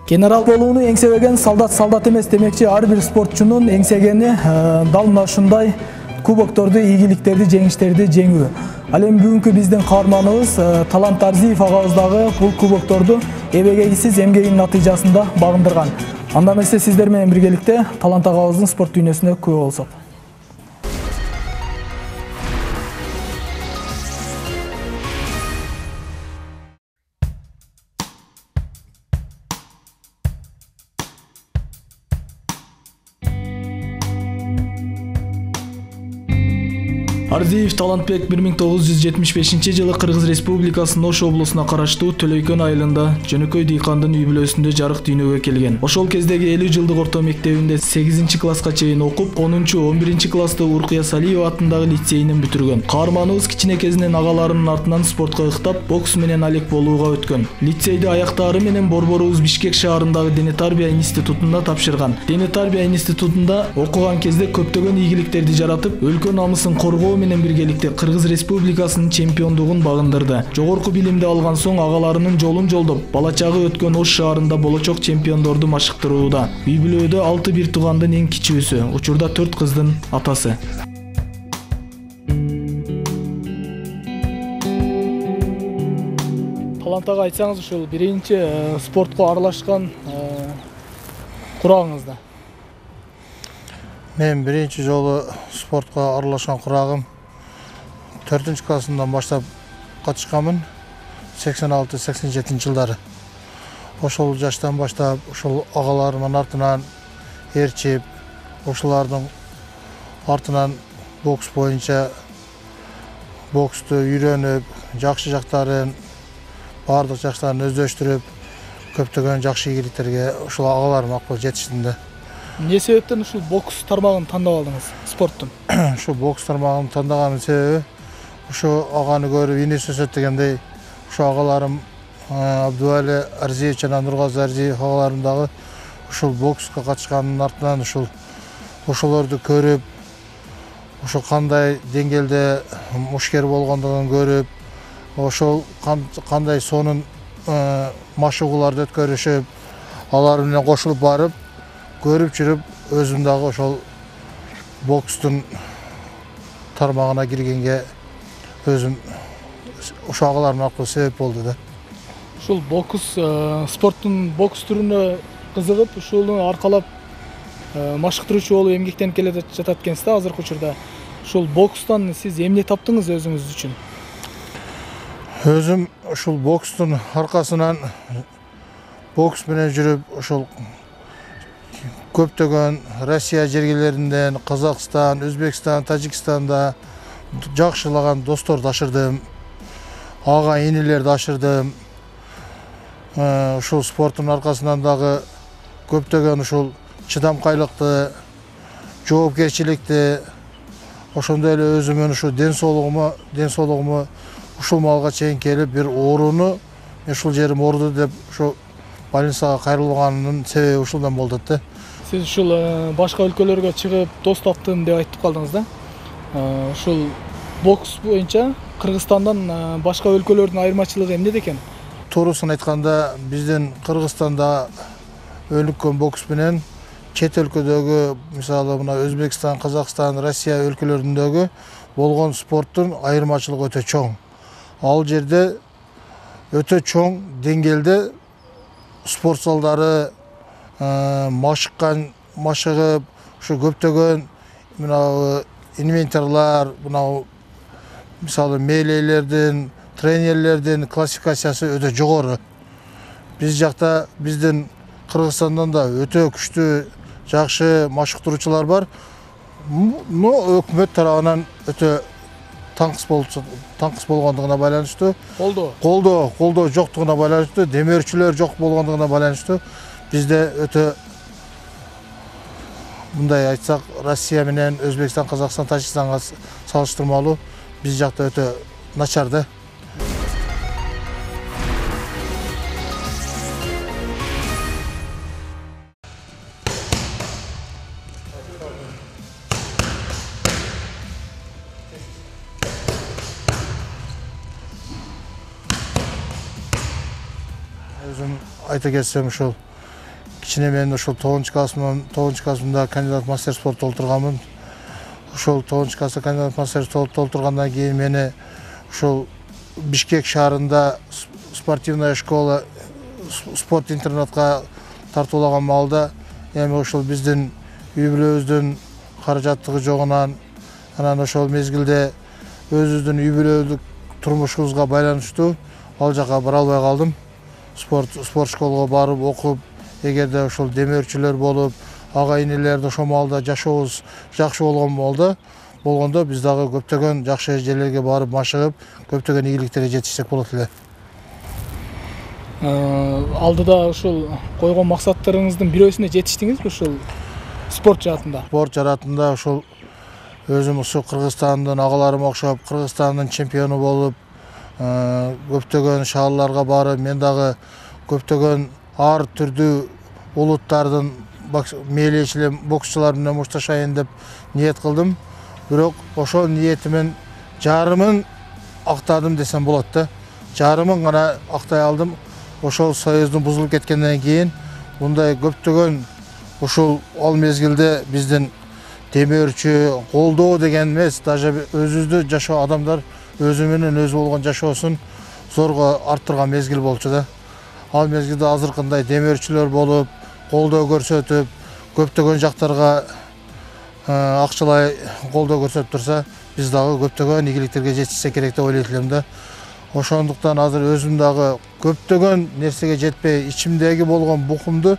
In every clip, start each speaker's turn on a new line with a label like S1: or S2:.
S1: Генерал болууну эңсебеген солдат эмес демекчи ар бир спортчунун эңсегени дал мына ушундай кубокторду, ийгиликтерди, жеңиштерди жеңүү. Ал эми бүгүнкү биздин каарманыбыз Талант Арзиев агабыздагы бул кубокторду эбегейсиз эмгегинин натыйжасында багындырган. Анда эмесе сиздер менен биргеликте Талант агабыздын спорт дүйнөсүнө күбө болсок. Арзиев Талантбек 1975-жылы Кыргыз Республикасынын Ош облусуна караштуу Төлөйкөн айылында Жөнөкөй дыйкандын үй бүлөсүндө жарык дүйнөгө келген. Ошол кездеги 50 жылдык орто мектебинде 8 класска чейин окуп, 10-11 классты Уркуя Салиева атындагы лицейин бүтүргөн. Каарманыбыз кичине кезинен агаларынын артынан спортко ыктап, бокс менен алек болууга өткөн. Лицейди аяктаары менен борборубуз Бишкек шаарындагы Дене тарбия институтуна тапшырган. Дене тарбия институтунда окуган кезде көптөгөн ийгиликтерди жаратып, өлкө намысын коргоо менен биргеликте Кыргыз Республикасынын чемпиондугун багындырды. Жогорку билимди алган соң агаларынын жолун жолдоп, бала чагы өткөн Ош шаарында болочок чемпиондорду машыктырууда. Үй бүлөдө 6 бир туугандын эң кичүүсү, учурда 4 кыздын атасы. Талант ага, айтсаңыз, ушул биринчи спортко аралашкан курагыңызда?
S2: Мен биринчи жолу спортко аралашкан курагым 4 классынан баштап катышканмын. 86-87 жылдары. Ошол жаштан баштап ошол агаларымдын артынан ээрчип, ошолордун артынан бокс боюнча боксту үйрөнүп, жакшы жактарын, бардык жактарын өздөштүрүп, көптөгөн жакшы ийгиликтерге ошол агаларым аркылуу жетиштим да.
S1: Эмне себептен ушул бокс тармагын тандап алдыңыз, спорттун?
S2: Ушул бокс тармагын тандаганын себеби ушу аганы көрүп инес өсөт дегендей, ушу агаларым Абдуали Арзиев жана Нургазы Арзиев агаларым дагы ушул бокска катышканын артынан ошолорду көрүп, ошо кандай деңгээлде мушкер болгондугун көрүп, ошол кандай сонун машыгууларды өткөрүшүп, алар менен кошулуп барып, көрүп жүрүп, өзүм дагы ошол бокстун тармагына киргенге өзүм ошо агаларым аркылуу себеп болду да.
S1: Ушул бокс спорттун бокс түрүнө кызыгып, ушуну аркалап машыктыруучу болуп эмгектенип келе жатат экенсиз да азыркы учурда. Ушул бокстан сиз эмне таптыңыз өзүңүз үчүн?
S2: Өзүм ушул бокстун аркасынан бокс менен жүрүп, ошол көптөгөн Россия жергелеринден, Казакстан, Өзбекстан, Тажикстанда жакшылаган досторду ашырдым, ага инилерди ашырдым. Ушул спорттун аркасынан дагы көптөгөн ушул чыдамкайлыкты, жоопкерчиликти, ошондой эле өзүмдүн ушу ден соолугума ушул малга чейин келип, бир ооруну ушул жерим ооруду деп ушу больницага кайрылганымдын себеби ушулдан болду да.
S1: Сиз ушул башка өлкөлөргө чыгып дос таптым деп айтып калдыңыз да. Ушул бокс боюнча Кыргызстандан башка өлкөлөрдүн айырмачылыгы эмнеде экен?
S2: Туурусын айтканда, биздин Кыргызстанда өнүккөн бокс менен чет өлкөдөгү, мисалы мына Өзбекстан, Казакстан, Россия өлкөлөрүндөгү болгон спорттун айырмачылыгы өтө чоң. Ал жерде өтө чоң деңгээлде спорт залдары машыгып, ушу көптөгөн мына инвентарлар, мына мисалы мээлейлердин, тренерлердин классификациясы өтө жогору. Биз жакта биздин Кыргызстандан да өтө күчтүү, жакшы машыктыруучулар бар. Өкмөт тарабынан өтө таңкыс болгондугуна байланыштуу. Колдоо жоктугуна байланыштуу, демөөрчүлөр жок болгондугуна байланыштуу. Бизде өтө, мындай айтсак, Россия менен Өзбекстан, Казакстан, Тажикстанга салыштырмалуу биз жакта өтө начар да. Өзүм айта кетсем, ушул кичине мен ошол 9 классымда кандидат мастер спорт толтурганмын. Ошол 9 класста кандидат мастер спорт толтургандан кийин мени ошол Бишкек шаарында спортивная школа спорт интернатка тартуулаган маалда эми ошол биздин үй бүлөбүздүн каражаттыгы жогунан анан ошол мезгилде өзүбүздүн үй бүлөлүк турмушубузга байланыштуу ал жака бара албай калдым. Спорт школага барып окуп, эгерде ошол демөөрчүлөр болуп, ага инелерди ошол маалда жашообуз жакшы болгондо биз дагы көптөгөн жакшы жерлерге барып машыгып, көптөгөн ийгиликтерге жетишсек болот эле.
S3: Алдыда ушул койгон максаттарыңыздын бирөөсүнө жетиштиңизби ушул спорт жаатында?
S2: Спорт жаатында ушул өзүм ушу Кыргызстандын агаларыма окшоп, Кыргызстандын чемпиону болуп, көптөгөн шаарларга барып, мен дагы көптөгөн ар түрдүү улуттардын мээлечиле боксчулар менен мушташайын деп ниет кылдым. Бирок ошол ниетимин жарымын актадым десем болот да. Жарымын гана актай алдым. Ошол союздун бузулуп кеткенден кийин мындай көптөгөн ушул ал мезгилде биздин демөөрчү колдоо деген эмес, даже өзүбүздү жашоо адамдар өзү менен өзү болгон жашоосун зорго арттырган мезгил болчу да. Ал мезгилде азыркындай демөөрчүлөр болуп, колдоо көрсөтүп, көптөгөн жактарга акчалай колдоо көрсөтүп турса, биз дагы көптөгөн ийгиликтерге жетишсек керек деп ойлойт элем да. Ошондуктан азыр өзүм дагы көптөгөн нерсеге жетпей, ичимдеги болгон букумду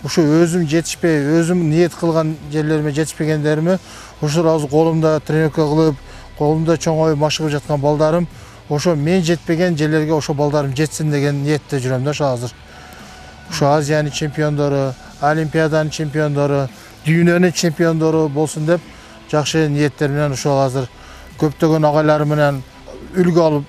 S2: ушу өзүм жетишпей, өзүм ниет кылган жерлериме жетишпегендерими ушул азыр колумда тренировка кылып, колумда чоңоюп машыгып жаткан балдарым, ошо мен жетпеген жерлерге ошо балдарым жетсин деген ниетте жүрөм да азыр. Ушу Азиянын чемпиондору, Олимпиаданын чемпиондору, дүйнөнүн чемпиондору болсун деп жакшы ниеттер менен ушул азыр көптөгөн агайларым менен үлгү алып,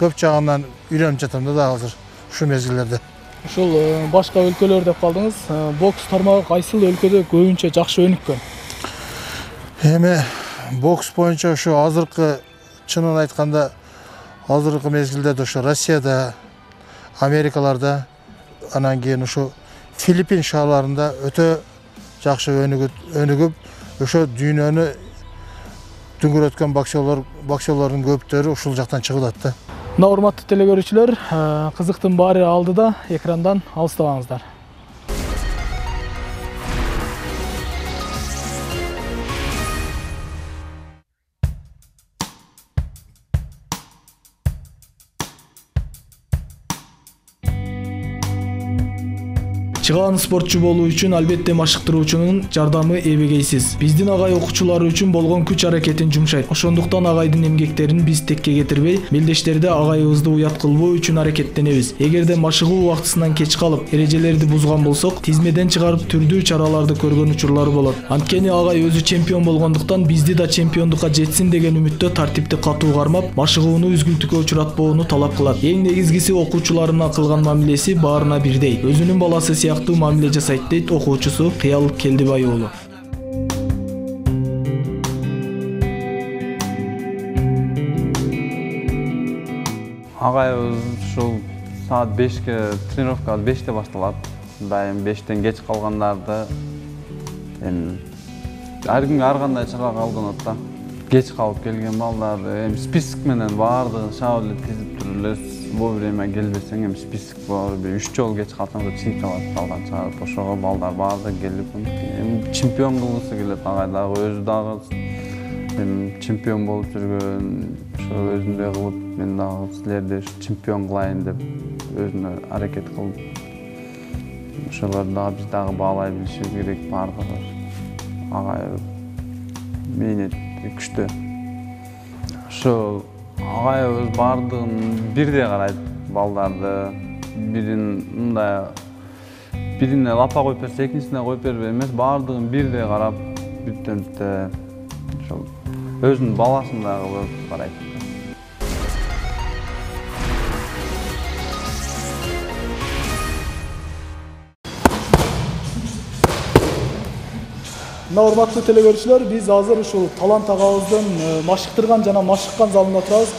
S2: көп жагынан үйрөнүп жатам да азыр ушу мезгилдерде.
S3: Ушул башка өлкөлөр деп калдыңыз. Бокс тармагы кайсыл өлкөдө көбүнчө жакшы өнүккөн?
S2: Эми бокс боюнча ушу азыркы чынын айтканда азыркы мезгилде ошо Россияда, Америкаларда, анан кийин ушу Филиппин шаарларында өтө жакшы өнүгүп, ошо дүйнөнү дүңгүрөткөн боксерлордун көптөрү ушул жактан чыгып атат да.
S3: Мына урматтуу телекөрүүчүлөр, кызыктын баары алдыда, экрандан алыстабаңыздар.
S1: Чыгаан спортчу болуу үчүн албетте машыктыруучунун жардамы эбегейсиз. Биздин агай окуучулар үчүн болгон күч аракетин жумшайт. Ошондуктан агайдын эмгектерин биз текке кетирбей, мелдештерде агайыбызды уят кылбоо үчүн аракеттенебиз. Эгерде машыгуу убактысынан кеч калып, эрежелерди бузган болсок, тизмеден чыгарып түрдүү чараларды көргөн учурлар болот. Анткени агай өзү чемпион болгондуктан бизди да чемпиондукка жетсин деген үмүттө тартипти катуу кармап, машыгууну үзгүлтүккө учуратпоону талап кылат. Эң негизгиси окуучуларына кылган мамилеси баарына бирдей. Өзүнүн баласы сыяктуу мамиле жасайт дейт окуучусу Кыял Келдибай уулу.
S4: Агайыбыз ушул саат 5-ке тренировка 5-те башталат. Дайым 5-тен кеч калгандарды эми ар күнгө ар кандай чара колдонот да. Кеч калып келген балдарды эми список менен баардыгын шабып эле тизип туруп эле вовремя келбесең эми список бар. 3 жолу кеч калсаң да чыйып калат балдан чыгарып. Ошого балдар баардыгы келип эми чемпион кылгысы келет агай дагы өзү дагы эми чемпион болуп жүргөн, ошо өзүндөй кылып мен дагы силерди чемпион кылайын деп өзүнө аракет кылып. Ошолорду дагы биз дагы баалай билишибиз керек баардыгы. Агай мээнет күчтүү. Ошо агайыбыз баардыгын бирдей карайт балдарды. Бирине лапа коюп берсе, экинчисине коюп бербей эмес, баардыгын бирдей карап, бүттө ошол өзүнүн баласын дагы карайт.
S3: Мына урматтуу телекөрүүчүлөр, биз азыр ушул талант агабыздын машыктырган жана машыккан залында турабыз.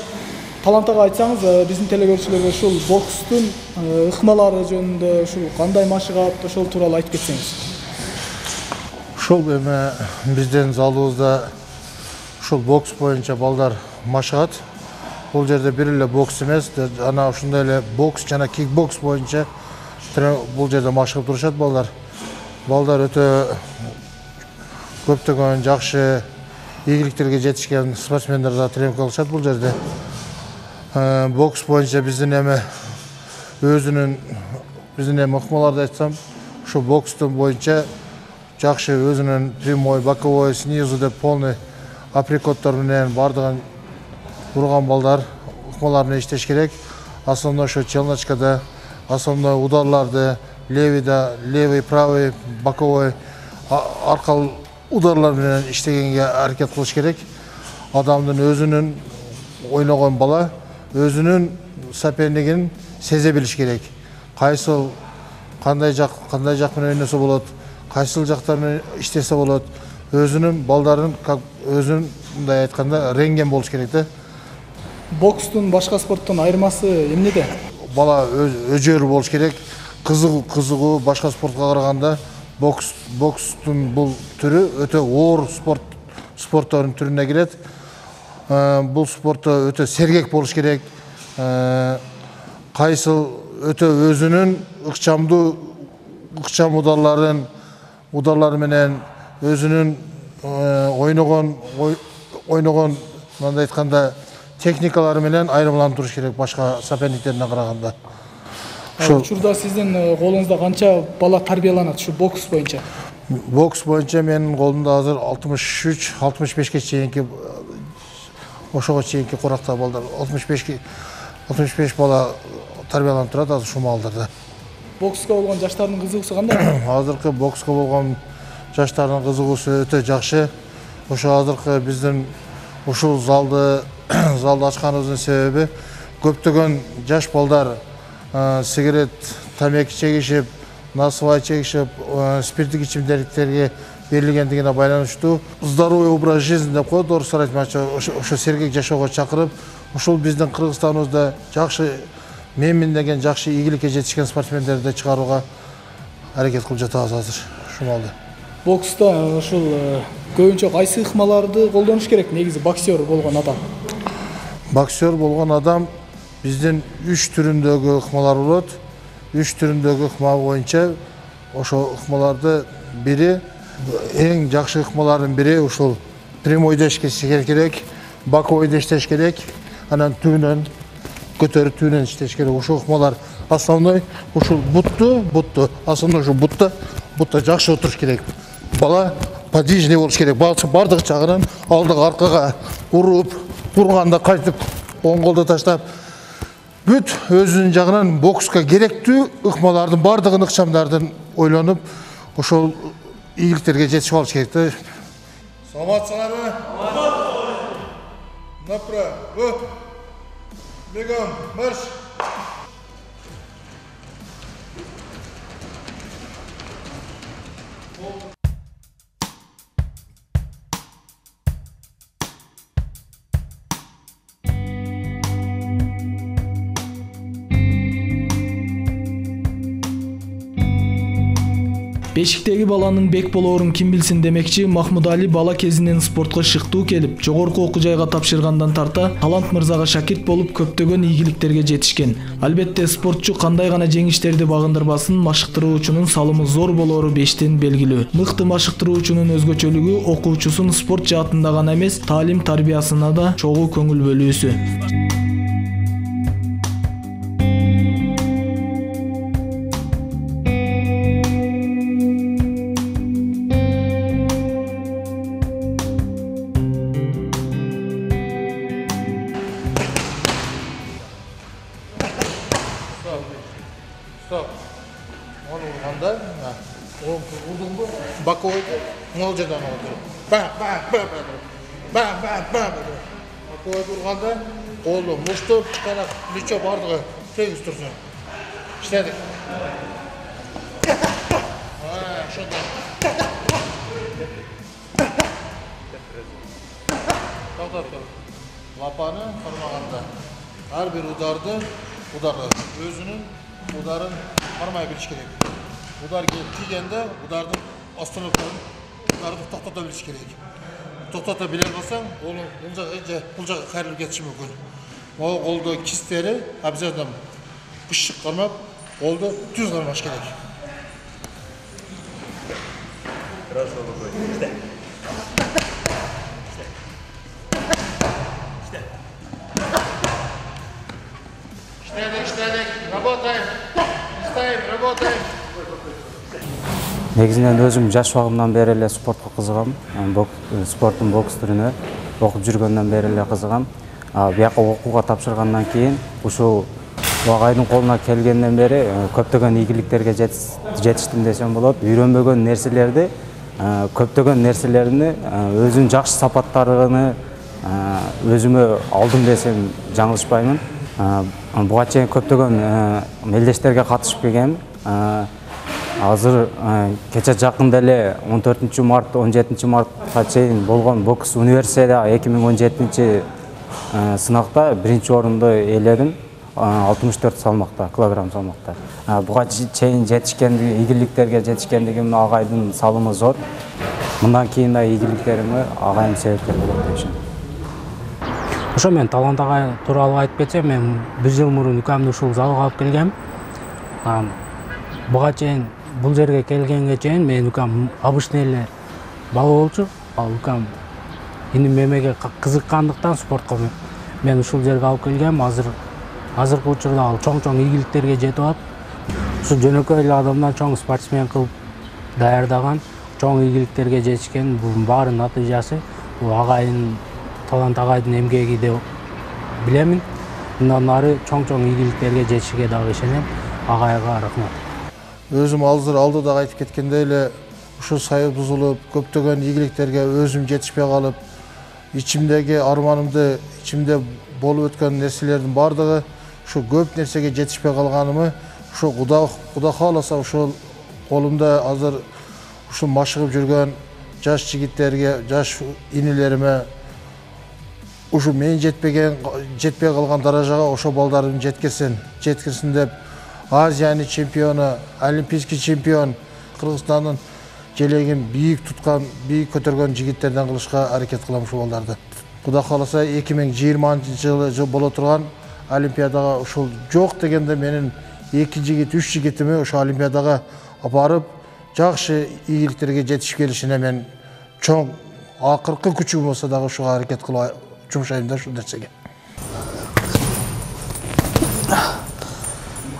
S3: Талант ага айтсаңыз, биздин телекөрүүчүлөргө ушул бокстун ыкмалары жөнүндө ушул кандай машыгат, ошол тууралуу айтып кетсеңиз.
S2: Ушул эме биздин залыбызда ушул бокс боюнча балдар машыгат. Бул жерде бир эле бокс эмес, ана ушундай эле бокс жана кикбокс боюнча бул жерде машыгып турушат балдар. Балдар өтө көптөгөн жакшы ийгиликтерге жетишкен спортсмендер да тренинг алышат бул жерде. Бокс боюнча биздин эми ыкмаларды айтсам, ушул бокстун боюнча жакшы өзүнүн прямой, боковой, снизу деп полный априкоттор менен бардыгын урган балдар ыкмаларын иштеш керек. Основной ошо челночкада, основной ударларды левый, правый, боковой аркал ударлар менен иштегенге аракет кылыш керек. Адамдын өзүнүн ойногон бала өзүнүн сопернигин сезе билиш керек. Кайсыл кандай жак менен ойносо болот, кайсыл жактар менен иштесе болот. Өзүнүн балдарын өзүн мындай айтканда рентген болуш керек да.
S3: Бокстун башка спорттон айырмасы эмнеде?
S2: Бала өжөр болуш керек. Кызыгуу башка спортко караганда бокстун бул түрү өтө оор спорттордун түрүнө кирет. Бул спортто өтө сергек болуш керек. Кайсыл өтө өзүнүн ыкчам ударлары менен өзүнүн ойногон мындай айтканда техникалары менен айырмаланып туруш керек башка соперниктерине караганда.
S3: Учурда сиздин колуңузда канча бала тарбияланат ушу бокс боюнча?
S2: Бокс боюнча менин колумда азыр 63-65ке чейинки ошого чейинки куракта балдар 65 бала тарбияланып турат азыр ушул маалдарда.
S3: Бокска болгон жаштардын кызыгуусу кандай?
S2: Азыркы бокска болгон жаштардын кызыгуусу өтө жакшы. Ошо азыркы биздин ушул залды ачканыбыздын себеби көптөгөн жаш балдар сигарет, тамеки чегишип, насыбай чегишип, спирттик ичимдиктерге берилгендигине байланыштуу здоровый образ жизни деп коет орустар айтмакчы, ошо сергек жашоого чакырып, ушул биздин Кыргызстаныбызда жакшы менмин деген жакшы ийгиликке жетишкен спортсмендерди чыгарууга аракет кылып жатабыз азыр ушул маалда.
S3: Бокста ушул көбүнчө кайсы ыкмаларды колдонуш керек негизи боксер болгон адам?
S2: Боксер болгон адам биздин 3 түрүндөгү ыкмалар болот. 3 түрүндөгү ыкма боюнча ошо ыкмаларды бири эң жакшы ыкмалардын бири ушул прямойдо иштеш керек, боковойдо иштеш керек, анан түбүнөн көтөрүп түбүнөн иштеш керек. Ушул ыкмалар основной ушул бутту, основной ушул бутта жакшы отуруш керек. Бала подвижный болуш керек. Бардык жагынан алдыга аркага уруп, урганда кайтып оң колду таштап бүт өзүнүн жагынан бокска керектүү ыкмалардын бардыгын ыкчамдардын ойлонуп ошол ийгиликтерге жетишип алыш керек да. Саламатсыңарбы? Направо. Бегом, марш.
S1: Бешиктеги баланын бек болоорун ким билсин демекчи Махмудали бала кезинен спортко шыктуу келип, жогорку окуу жайга тапшыргандан тарта Талант мырзага шакирт болуп көптөгөн ийгиликтерге жетишкен. Албетте спортчу кандай гана жеңиштерди багындырбасын, машыктыруучунун салымы зор болоору бештен белгилүү. Мыкты машыктыруучунун өзгөчөлүгү окуучусун спорт жаатында гана эмес, таалим тарбиясына да чогуу көңүл бөлүүсү.
S2: Стоп. Onu vurganda, vurdun bokovойда, ол жерден отыр. Боковойда vurganda, қолды мұштып, қана плечо бардығы тегіс тұрсын. İşledik. Şurada. Тоқтап тұр. Лапаны құрмағанда. Her bir udarda özünün udarın harmaya biliş gerek. Udar tiyende udardın astrologların udardı toxtatabiliş gerek. Toxtatabilen olsang, onu bunca hayırlı geçişi mümkün. O oldu kistleri abzadam ışık kalmap, oldu düz kalmaş gerek. Biraz oldu böyle. İşledik, работаем, работаем.
S5: Негизинен өзүм жаш убагымдан бери эле спортко кызыгам. Спорттун бокс түрүнө окуп жүргөндөн бери эле кызыгам. Бияка окууга тапшыргандан кийин ушул Агайдын колуна келгенден бери көптөгөн ийгиликтерге жетиштим десем болот. Үйрөнбөгөн нерселерди, көптөгөн нерселерни, өзүнүн жакшы сапаттарыны өзүмө алдым десем жаңылышпаймын. Буга чейин көптөгөн мелдештерге катышып келгем. Азыр кече жакында эле 14 март, 17 мартка чейин болгон бокс универсиада 2017 сынакта биринчи орунду ээледим. 64 салмакта, килограмм салмакта. Буга чейин жетишкендиги, ийгиликтерге жетишкендигим агайдын салымы зор. Мындан кийин да ийгиликтериме агайым себепкер болот деп ишенем.
S6: Ошо мен Талант агай тууралуу айтып кетсем, мен 1 жыл мурун укамды ушул залга алып келгем. Буга чейин бул жерге келгенге чейин мен укам обычный эле бала болчу. Ал укам иним мемеге кызыккандыктан спортко мен ушул жерге алып келгем. Азыркы учурда ал чоң ийгиликтерге жетип алып, ушу жөнөкөй эле адамдан чоң спортсмен кылып даярдаган, чоң ийгиликтерге жетишкен, бунун баарынын натыйжасы бул агайдын, Талант агайдын эмгеги деп билемин. Мындан ары чоң ийгиликтерге жетишиге дагы ишенем. Агайга рахмат.
S2: Өзүм алдыда айтып кеткендей эле ушу сайы бузулуп, көптөгөн ийгиликтерге өзүм жетишпей калып, ичимдеги арманымды, ичимде болуп өткөн нерселердин бардыгы ушу көп нерсеге жетишпей калганымы, ушу Куда кааласа ушул колумда азыр ушу машыгып жүргөн жаш жигиттерге, жаш инилериме ушу мен жетпей калган даражага ошо балдарын жеткирсин деп Азиянын чемпиону, олимпийский чемпион, Кыргызстандын желегин бийик туткан, бийик көтөргөн жигиттерден кылышка аракет кылам ушул балдарды. Куда кааласа 2020-жылы боло турган олимпиадага ушул жок дегенде менин 2 жигит, 3 жигитими ошо олимпиадага апарып, жакшы ийгиликтерге жетишип келишине мен чоң акыркы күчүм болсо дагы ушуга аракет кылып жумшайм да ушул нерсеге.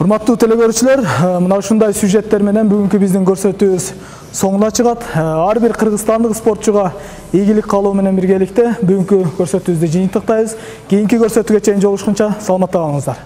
S3: Урматтуу телекөрүүчүлөр, мына ушундай сюжеттер менен бүгүнкү биздин көрсөтүүбүз соңуна чыгат. Ар бир кыргызстандык спортчуга ийгилик каалоо менен биргеликте бүгүнкү көрсөтүүбүздү жыйынтыктайбыз. Кийинки көрсөтүүгө чейин жолугушкунча саламатта калыңыздар.